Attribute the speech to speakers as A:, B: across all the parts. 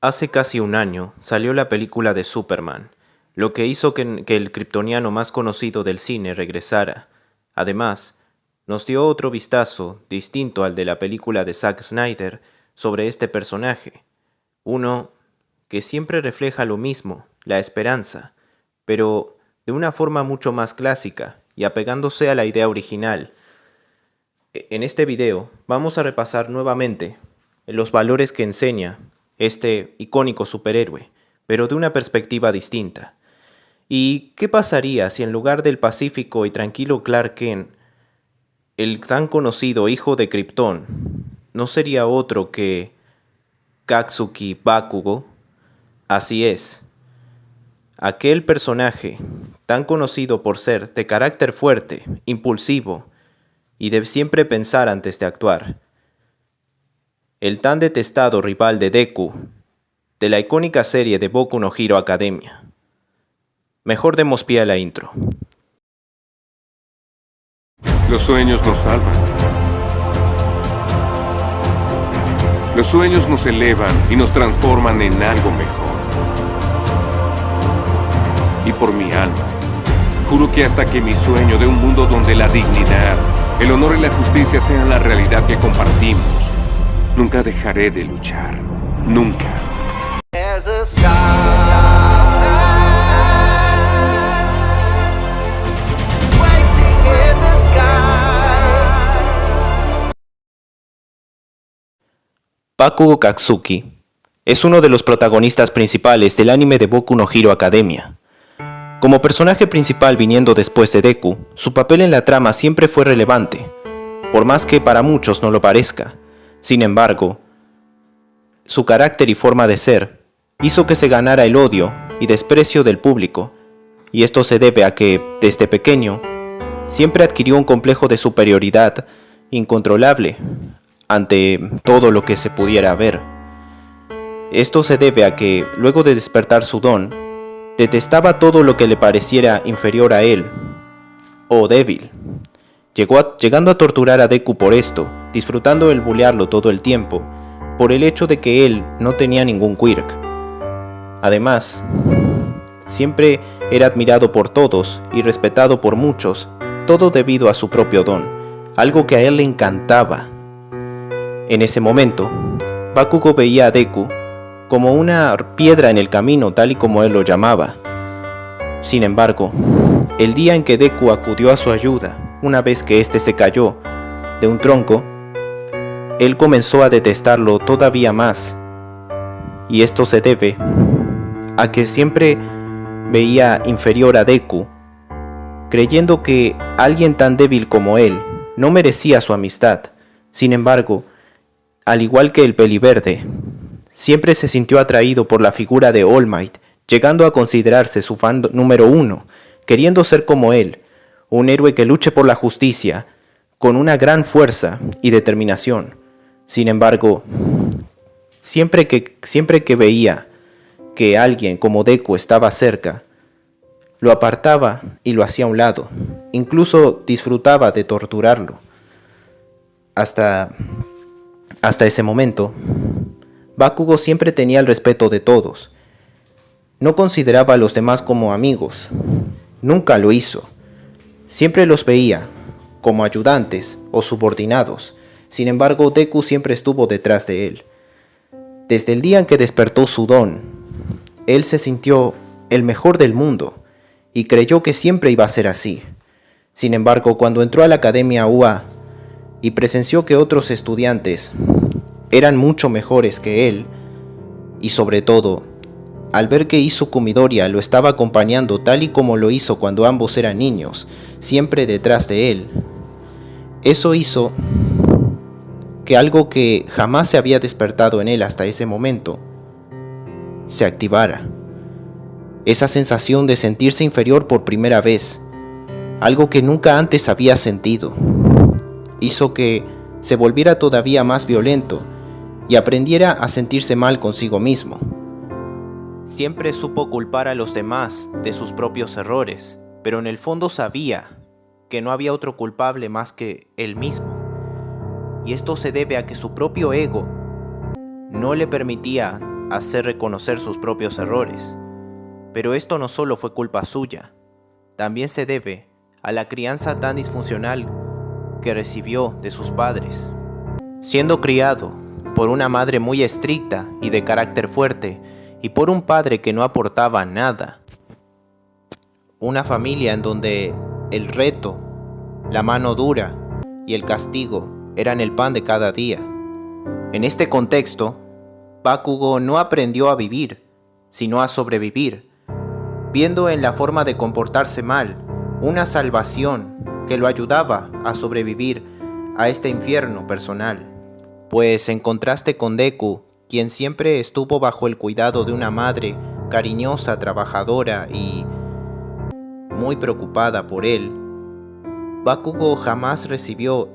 A: Hace casi un año salió la película de Superman, lo que hizo que el kryptoniano más conocido del cine regresara. Además, nos dio otro vistazo, distinto al de la película de Zack Snyder, sobre este personaje. Uno que siempre refleja lo mismo, la esperanza, pero de una forma mucho más clásica y apegándose a la idea original. En este video vamos a repasar nuevamente los valores que enseña este icónico superhéroe, pero de una perspectiva distinta. ¿Y qué pasaría si en lugar del pacífico y tranquilo Clark Kent, el tan conocido hijo de Krypton, no sería otro que Katsuki Bakugo? Así es, aquel personaje tan conocido por ser de carácter fuerte, impulsivo y de siempre pensar antes de actuar. El tan detestado rival de Deku, de la icónica serie de Boku no Hero Academia. Mejor demos pie a la intro.
B: Los sueños nos salvan. Los sueños nos elevan y nos transforman en algo mejor. Y por mi alma, juro que hasta que mi sueño de un mundo donde la dignidad, el honor y la justicia sean la realidad que compartimos, nunca dejaré de luchar. Nunca.
A: Bakugo Katsuki es uno de los protagonistas principales del anime de Boku no Hero Academia. Como personaje principal viniendo después de Deku, su papel en la trama siempre fue relevante, por más que para muchos no lo parezca. Sin embargo, su carácter y forma de ser hizo que se ganara el odio y desprecio del público, y esto se debe a que, desde pequeño, siempre adquirió un complejo de superioridad incontrolable ante todo lo que se pudiera ver. Esto se debe a que, luego de despertar su don, detestaba todo lo que le pareciera inferior a él o débil, llegando a torturar a Deku por esto, disfrutando el bullearlo todo el tiempo, por el hecho de que él no tenía ningún quirk. Además, siempre era admirado por todos y respetado por muchos, todo debido a su propio don, algo que a él le encantaba. En ese momento, Bakugo veía a Deku como una piedra en el camino, tal y como él lo llamaba. Sin embargo, el día en que Deku acudió a su ayuda, una vez que éste se cayó de un tronco, él comenzó a detestarlo todavía más. Y esto se debe a que siempre veía inferior a Deku, creyendo que alguien tan débil como él no merecía su amistad. Sin embargo, al igual que el Peliverde, siempre se sintió atraído por la figura de All Might, llegando a considerarse su fan número uno, queriendo ser como él, un héroe que luche por la justicia, con una gran fuerza y determinación. Sin embargo, siempre que veía que alguien como Deku estaba cerca, lo apartaba y lo hacía a un lado. Incluso disfrutaba de torturarlo. Hasta ese momento, Bakugo siempre tenía el respeto de todos. No consideraba a los demás como amigos. Nunca lo hizo. Siempre los veía como ayudantes o subordinados. Sin embargo, Deku siempre estuvo detrás de él. Desde el día en que despertó su don, él se sintió el mejor del mundo y creyó que siempre iba a ser así. Sin embargo, cuando entró a la Academia UA y presenció que otros estudiantes eran mucho mejores que él, y sobre todo, al ver que Izuku Midoriya lo estaba acompañando tal y como lo hizo cuando ambos eran niños, siempre detrás de él, eso hizo que algo que jamás se había despertado en él hasta ese momento se activara. Esa sensación de sentirse inferior por primera vez, algo que nunca antes había sentido, hizo que se volviera todavía más violento y aprendiera a sentirse mal consigo mismo. Siempre supo culpar a los demás de sus propios errores, pero en el fondo sabía que no había otro culpable más que él mismo. Y esto se debe a que su propio ego no le permitía hacer reconocer sus propios errores. Pero esto no solo fue culpa suya, también se debe a la crianza tan disfuncional que recibió de sus padres. Siendo criado por una madre muy estricta y de carácter fuerte, y por un padre que no aportaba nada. Una familia en donde el reto, la mano dura y el castigo eran el pan de cada día. En este contexto, Bakugo no aprendió a vivir, sino a sobrevivir, viendo en la forma de comportarse mal una salvación que lo ayudaba a sobrevivir a este infierno personal. Pues en contraste con Deku, quien siempre estuvo bajo el cuidado de una madre cariñosa, trabajadora y muy preocupada por él, Bakugo jamás recibió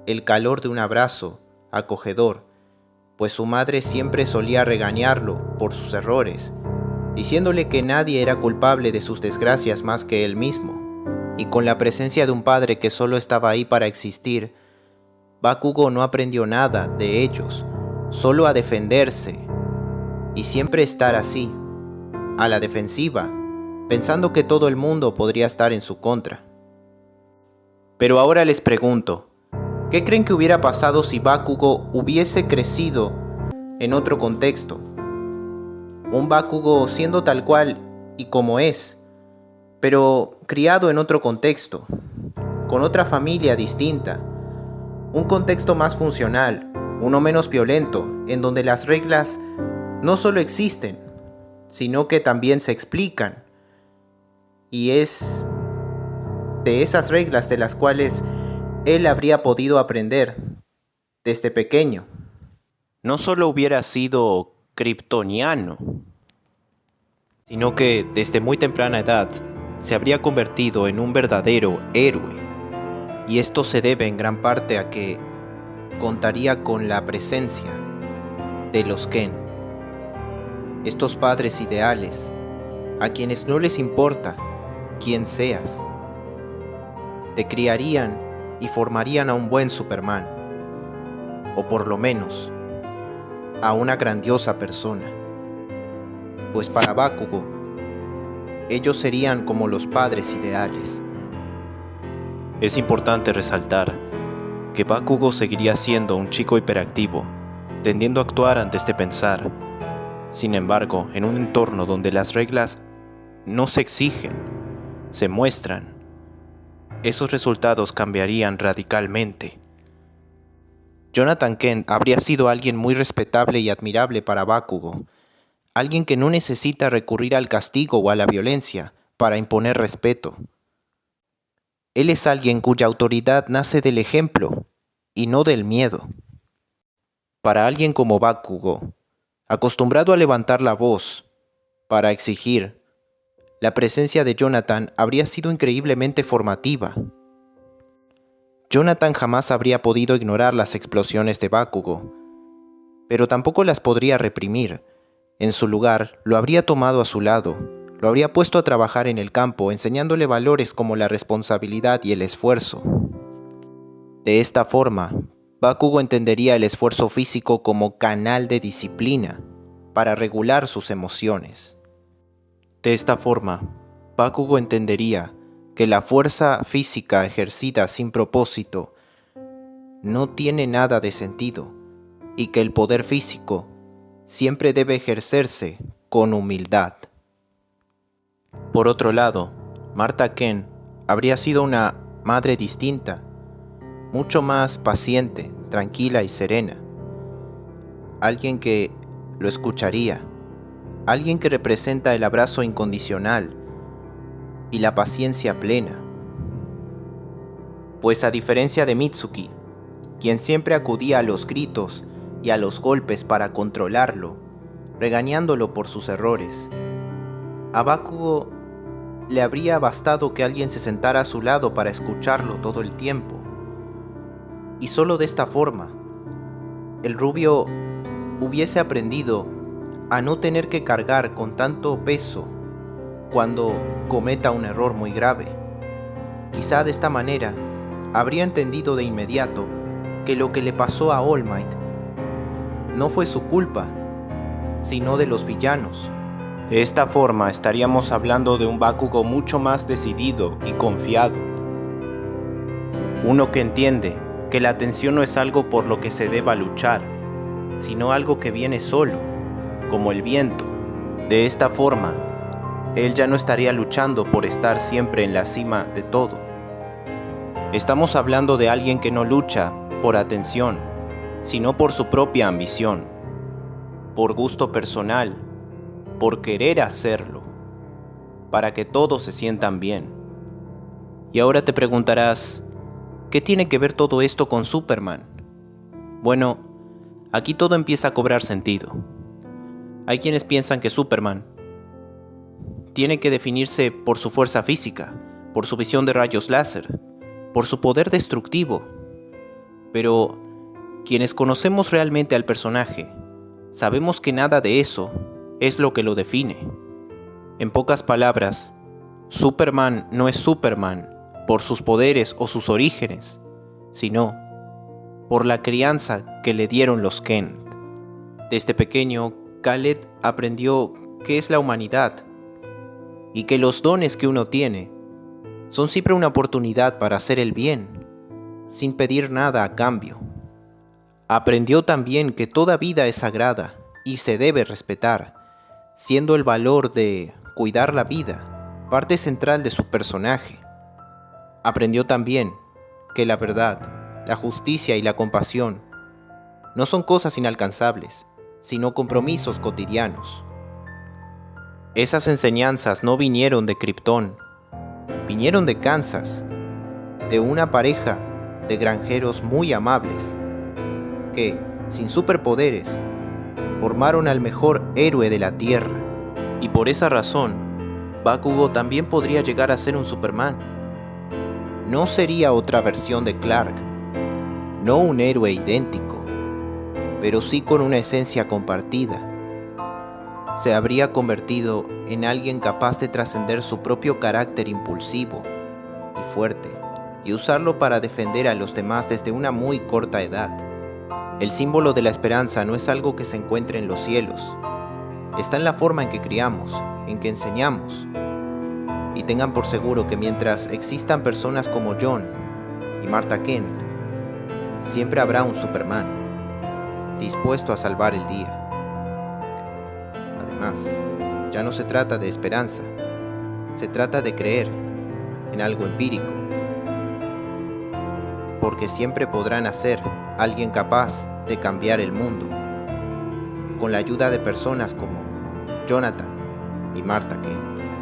A: el calor de un abrazo acogedor, pues su madre siempre solía regañarlo por sus errores, diciéndole que nadie era culpable de sus desgracias más que él mismo. Y con la presencia de un padre que solo estaba ahí para existir, Bakugo no aprendió nada de ellos, solo a defenderse, y siempre estar así, a la defensiva, pensando que todo el mundo podría estar en su contra. Pero ahora les pregunto, ¿qué creen que hubiera pasado si Bakugo hubiese crecido en otro contexto? Un Bakugo siendo tal cual y como es, pero criado en otro contexto, con otra familia distinta, un contexto más funcional, uno menos violento, en donde las reglas no solo existen, sino que también se explican. Y es de esas reglas de las cuales él habría podido aprender desde pequeño. No solo hubiera sido kryptoniano, sino que desde muy temprana edad se habría convertido en un verdadero héroe. Y esto se debe en gran parte a que contaría con la presencia de los Ken, estos padres ideales, a quienes no les importa quién seas, te criarían y formarían a un buen Superman, o por lo menos a una grandiosa persona, pues para Bakugo, ellos serían como los padres ideales. Es importante resaltar que Bakugo seguiría siendo un chico hiperactivo, tendiendo a actuar antes de pensar. Sin embargo, en un entorno donde las reglas no se exigen, se muestran, esos resultados cambiarían radicalmente. Jonathan Kent habría sido alguien muy respetable y admirable para Bakugo, alguien que no necesita recurrir al castigo o a la violencia para imponer respeto. Él es alguien cuya autoridad nace del ejemplo y no del miedo. Para alguien como Bakugo, acostumbrado a levantar la voz para exigir, la presencia de Jonathan habría sido increíblemente formativa. Jonathan jamás habría podido ignorar las explosiones de Bakugo, pero tampoco las podría reprimir. En su lugar, lo habría tomado a su lado, lo habría puesto a trabajar en el campo, enseñándole valores como la responsabilidad y el esfuerzo. De esta forma, Bakugo entendería el esfuerzo físico como canal de disciplina para regular sus emociones. De esta forma, Bakugo entendería que la fuerza física ejercida sin propósito no tiene nada de sentido y que el poder físico siempre debe ejercerse con humildad. Por otro lado, Martha Kent habría sido una madre distinta, mucho más paciente, tranquila y serena. Alguien que lo escucharía, alguien que representa el abrazo incondicional y la paciencia plena. Pues a diferencia de Mitsuki, quien siempre acudía a los gritos y a los golpes para controlarlo, regañándolo por sus errores, a Bakugo le habría bastado que alguien se sentara a su lado para escucharlo todo el tiempo. Y solo de esta forma, el rubio hubiese aprendido a no tener que cargar con tanto peso cuando cometa un error muy grave. Quizá de esta manera habría entendido de inmediato que lo que le pasó a All Might no fue su culpa, sino de los villanos. De esta forma estaríamos hablando de un Bakugo mucho más decidido y confiado. Uno que entiende que la atención no es algo por lo que se deba luchar, sino algo que viene solo, como el viento. De esta forma, él ya no estaría luchando por estar siempre en la cima de todo. Estamos hablando de alguien que no lucha por atención, sino por su propia ambición, por gusto personal, por querer hacerlo, para que todos se sientan bien. Y ahora te preguntarás, ¿qué tiene que ver todo esto con Superman? Bueno, aquí todo empieza a cobrar sentido. Hay quienes piensan que Superman tiene que definirse por su fuerza física, por su visión de rayos láser, por su poder destructivo. Pero quienes conocemos realmente al personaje, sabemos que nada de eso es lo que lo define. En pocas palabras, Superman no es Superman por sus poderes o sus orígenes, sino por la crianza que le dieron los Kent. Desde pequeño, Khaled aprendió qué es la humanidad y que los dones que uno tiene son siempre una oportunidad para hacer el bien, sin pedir nada a cambio. Aprendió también que toda vida es sagrada y se debe respetar, siendo el valor de cuidar la vida parte central de su personaje. Aprendió también que la verdad, la justicia y la compasión no son cosas inalcanzables, sino compromisos cotidianos. Esas enseñanzas no vinieron de Krypton, vinieron de Kansas, de una pareja de granjeros muy amables, que, sin superpoderes, formaron al mejor héroe de la Tierra. Y por esa razón, Bakugo también podría llegar a ser un Superman. No sería otra versión de Clark, no un héroe idéntico, pero sí con una esencia compartida. Se habría convertido en alguien capaz de trascender su propio carácter impulsivo y fuerte, y usarlo para defender a los demás desde una muy corta edad. El símbolo de la esperanza no es algo que se encuentre en los cielos, está en la forma en que criamos, en que enseñamos. Y tengan por seguro que mientras existan personas como John y Martha Kent, siempre habrá un Superman dispuesto a salvar el día. Además, ya no se trata de esperanza, se trata de creer en algo empírico, porque siempre podrán hacer alguien capaz de cambiar el mundo, con la ayuda de personas como Jonathan y Martha Kent.